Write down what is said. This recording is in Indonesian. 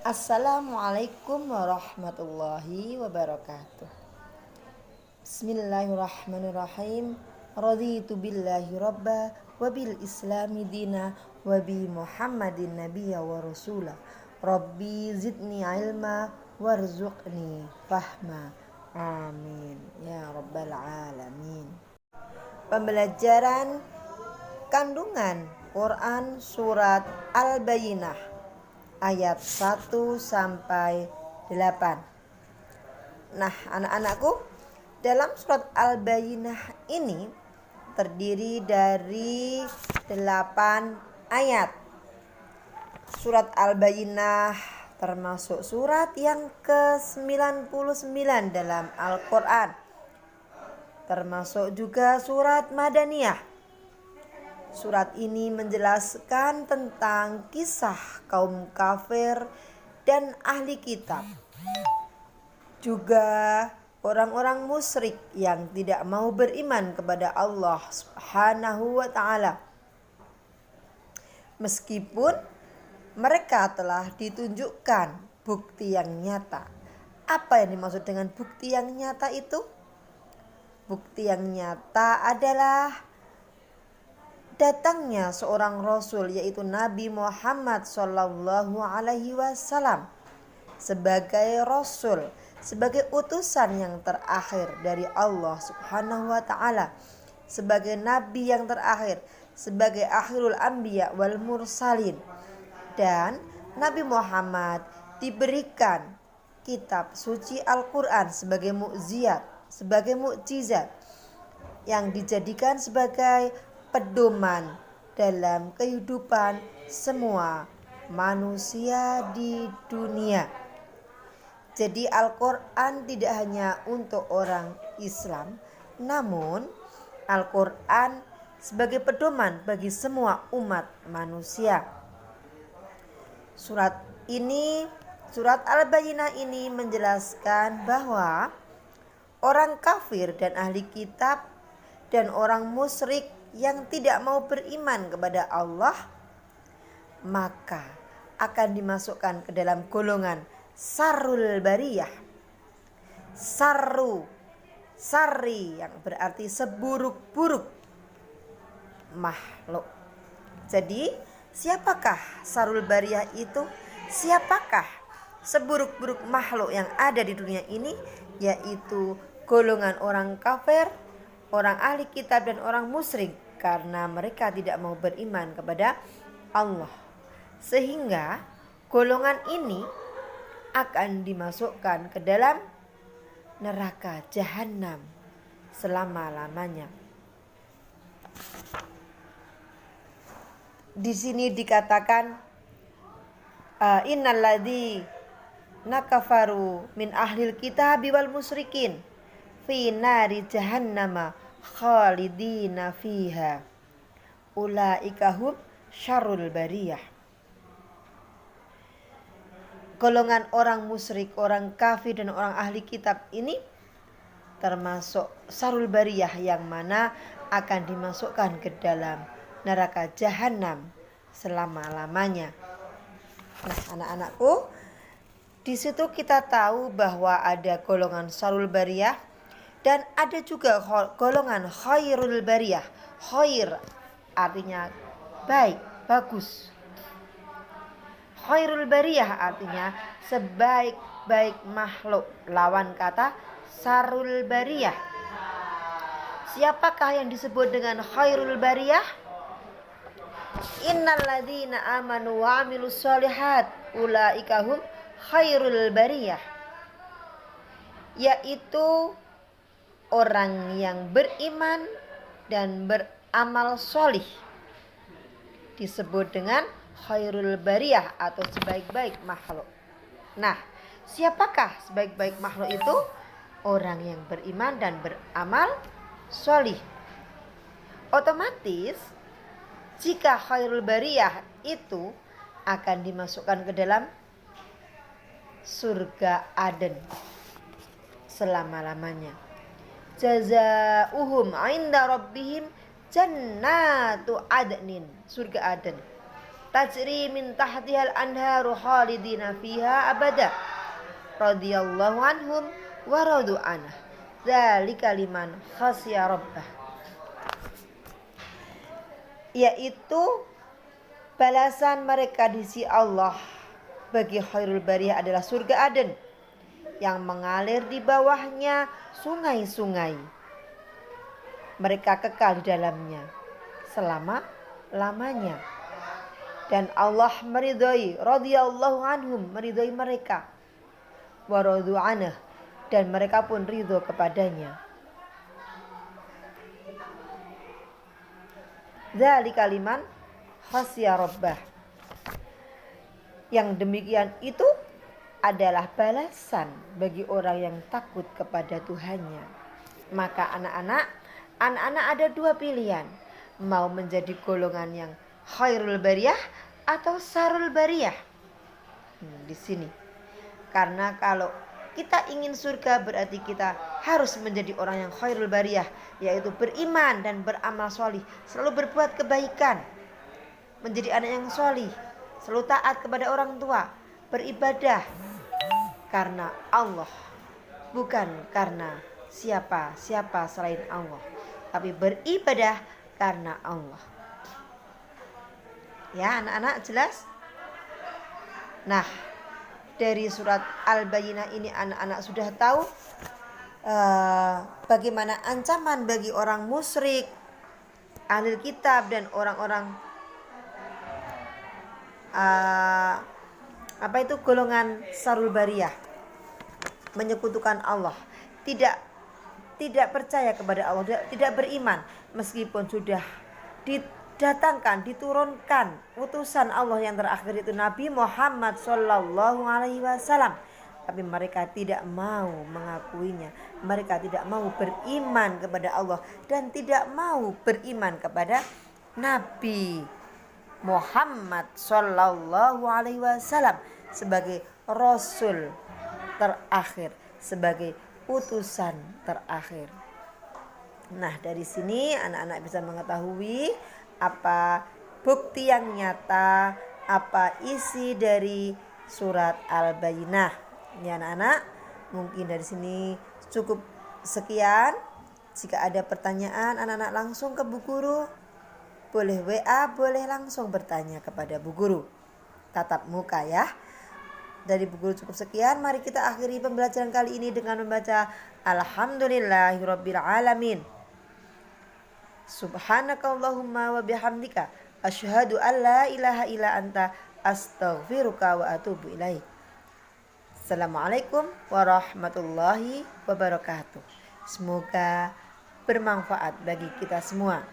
Assalamualaikum warahmatullahi wabarakatuh. Bismillahirrahmanirrahim. Raditu billahi rabba wa bil islami dina wa bi Muhammadin nabiyya wa rasula. Rabbi zidni ilma warzuqni fahma. Amin ya rabbal alamin. Pembelajaran kandungan Quran surat Al-Bayyinah ayat 1 sampai 8. Nah, anak-anakku, dalam surat Al-Bayyinah ini terdiri dari 8 ayat. Surat Al-Bayyinah termasuk surat yang ke-99 dalam Al-Quran. Termasuk juga surat Madaniyah. Surat ini menjelaskan tentang kisah kaum kafir dan ahli kitab. Juga orang-orang musyrik yang tidak mau beriman kepada Allah Subhanahu wa ta'ala. Meskipun mereka telah ditunjukkan bukti yang nyata. Apa yang dimaksud dengan bukti yang nyata itu? Bukti yang nyata adalah datangnya seorang rasul, yaitu Nabi Muhammad sallallahu alaihi wasallam sebagai rasul, sebagai utusan yang terakhir dari Allah Subhanahu wa taala, sebagai nabi yang terakhir, sebagai akhirul anbiya wal mursalin. Dan Nabi Muhammad diberikan kitab suci Al-Qur'an sebagai mukjizat yang dijadikan sebagai pedoman dalam kehidupan semua manusia di dunia. Jadi Al-Quran tidak hanya untuk orang Islam, namun Al-Quran sebagai pedoman bagi semua umat manusia. Surat Al-Bayyinah ini menjelaskan bahwa orang kafir dan ahli kitab dan orang musyrik yang tidak mau beriman kepada Allah, maka akan dimasukkan ke dalam golongan sarul bariyah. Sari yang berarti seburuk-buruk makhluk. Jadi siapakah sarul bariyah itu? Siapakah seburuk-buruk makhluk yang ada di dunia ini? Yaitu golongan orang kafir, orang ahli kitab dan orang musyrik, karena mereka tidak mau beriman kepada Allah. Sehingga golongan ini akan dimasukkan ke dalam neraka jahanam selama-lamanya. Di sini dikatakan innalladzina kafaru min ahlil kitabi wal musyrikin fi nari jahannama khalidina fiha ulaika hum syarrul bariyah. Golongan orang musyrik, orang kafir dan orang ahli kitab ini termasuk syarrul bariyah yang mana akan dimasukkan ke dalam neraka jahanam selama-lamanya. Nah, anak-anakku, di situ kita tahu bahwa ada golongan syarrul bariyah dan ada juga golongan khairul bariyah. Khair artinya baik, bagus. Khairul bariyah artinya sebaik-baik makhluk. Lawan kata syarrul bariyah. Siapakah yang disebut dengan khairul bariyah? Innalladzina amanu wa amilus sholihat ulaika hum khairul bariyah. Yaitu orang yang beriman dan beramal solih disebut dengan khairul bariyah atau sebaik-baik makhluk. Nah, siapakah sebaik-baik makhluk itu? Orang yang beriman dan beramal solih. Otomatis jika khairul bariyah itu akan dimasukkan ke dalam surga Aden selama-lamanya. Jazaa'uhum 'inda rabbihim jannatu adnin, surga Aden. tajri min tahtihal anharu khalidina fiha abada radhiyallahu anhum wa radu anhu dzalika liman khasya rabbah. Yaitu balasan mereka di sisi Allah bagi khairul bariyah adalah surga Aden yang mengalir di bawahnya sungai-sungai. Mereka kekal di dalamnya selama-lamanya. Dan Allah meridhai, radhiyallahu anhum, meridhai mereka. Wa radu anhu, dan mereka pun ridho kepadanya. Dzalika liman khasya rabbah. Yang demikian itu adalah balasan bagi orang yang takut kepada Tuhannya. Maka anak-anak ada dua pilihan. Mau menjadi golongan yang khairul bariyah atau sarul bariyah. Di sini. Karena kalau kita ingin surga berarti kita harus menjadi orang yang khairul bariyah, yaitu beriman dan beramal sholih, selalu berbuat kebaikan, menjadi anak yang sholih, selalu taat kepada orang tua, beribadah karena Allah, bukan karena siapa selain Allah, tapi beribadah karena Allah. Ya anak-anak, jelas? Nah, dari surat Al-Bayyinah ini anak-anak sudah tahu bagaimana ancaman bagi orang musyrik, ahli kitab, dan orang-orang golongan sarul bariyah, menyekutukan Allah, tidak percaya kepada Allah, tidak beriman meskipun sudah diturunkan utusan Allah yang terakhir itu Nabi Muhammad sallallahu alaihi wasallam, tapi mereka tidak mau mengakuinya. Mereka tidak mau beriman kepada Allah dan tidak mau beriman kepada Nabi Muhammad sallallahu alaihi wasallam sebagai rasul terakhir, sebagai utusan terakhir. Nah, dari sini anak-anak bisa mengetahui apa bukti yang nyata, apa isi dari surat Al-Bayyinah. Ya anak-anak, mungkin dari sini cukup sekian. Jika ada pertanyaan, anak-anak langsung ke Bu Guru. Boleh WA, boleh langsung bertanya kepada Bu Guru. Tatap muka ya. Dari Bu Guru cukup sekian. Mari kita akhiri pembelajaran kali ini dengan membaca Alhamdulillahirabbil alamin. Subhanakallahumma wa bihamdika asyhadu an la ilaha illa anta astaghfiruka wa atubu ilaik. Assalamualaikum warahmatullahi wabarakatuh. Semoga bermanfaat bagi kita semua.